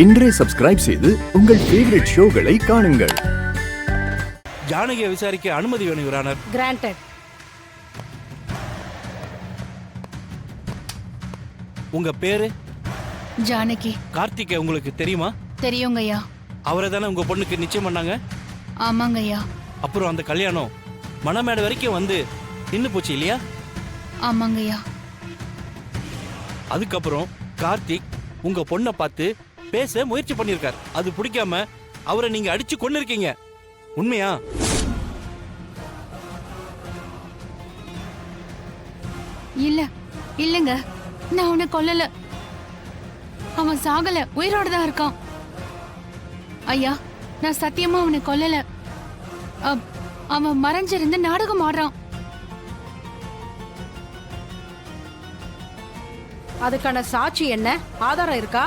இன்றே சப்ஸ்கிரைப் செய்து உங்கள் ஃபேவரட் ஷோகளை காணுங்கள். ஜானகியை விசாரிக்க அனுமதி வேணும் யுவர் ஆனர். கிராண்டட். உங்க பேரு? ஜானகி. கார்த்திகை உங்களுக்கு தெரியுமா? தெரியுங்கய்யா. அவரை தானே உங்க பொண்ணுக்கு நிச்சயம் பண்ணாங்க? ஆமாங்கய்யா. அப்புறம் அந்த கல்யாணம் மணமேடை வரைக்கும் வந்து நின்னு போச்சு இல்லையா? ஆமாங்கய்யா. அதுக்கப்புறம் கார்த்திக் உங்க பொண்ணை பார்த்து பேச முயற்சி பண்ணிருக்கார். அது பிடிக்காம அவரை நீங்க அடிச்சு கொன்னிருக்கீங்க. உண்மையா? இல்லங்க, நான் அவனை கொல்லல. அவன் சாகல, உயிரோட தான் இருக்கான். ஐயா, நான் சத்தியமா அவனை கொல்லல. அவன் மறைஞ்சிருந்து நாடகம் ஆடுறான். அதுக்கான சாட்சி என்ன? ஆதாரம் இருக்கா?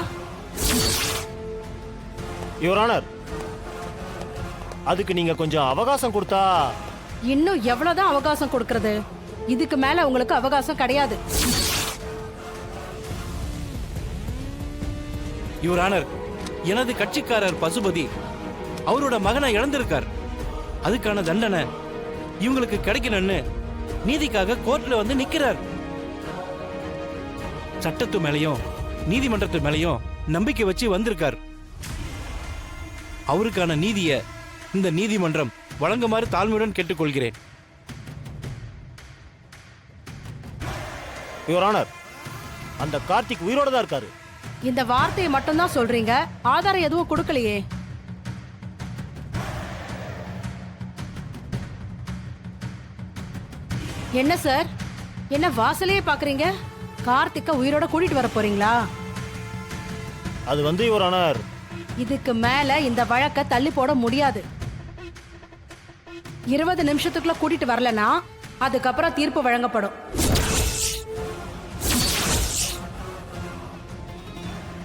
யுவர் ஆனர், அதுக்கு நீங்க கொஞ்சம் அவகாசம் கொடுத்தா. இன்னும் எவ்வளவுதான் அவகாசம் கொடுக்கறது? இதுக்கு மேல உங்களுக்கு அவகாசம் கிடையாது. யுவர் ஆனர், எனது கட்சிக்காரர் பசுபதி அவரோட மகனை இழந்திருக்கார். அதுக்கான தண்டனை இவங்களுக்கு கிடைக்கணும்னு நீதிக்காக கோர்ட்ல வந்து நிக்கிறார். சட்டத்து மேலையும் நீதிமன்றத்து மேலையும் நம்பிக்கை வச்சு வந்திருக்கார். அவருக்கான நீதியை இந்த நீதிமன்றம் வழங்குமாறு தாழ்மையுடன் கேட்டுக்கொள்கிறேன். யுவர் ஆனர், அந்த கார்த்திக் உயிரோட தான் இருக்காரு. இந்த வார்த்தையை மட்டும்தான் சொல்றீங்க, ஆதாரம் எதுவும் கொடுக்கலையே. என்ன சார், என்ன வாசலையே பாக்குறீங்க? கார்த்திக்க உயிரோட கூட்டிட்டு வர போறீங்களா? அது வந்து யுவர் ஆனர், இதுக்கு மேல இந்த வழக்க தள்ளி போட முடியாது. 20 நிமிஷத்துக்குள்ள கூட்டிட்டு வரலனா அதுக்கப்புறம் தீர்ப்பு வழங்கப்படும்.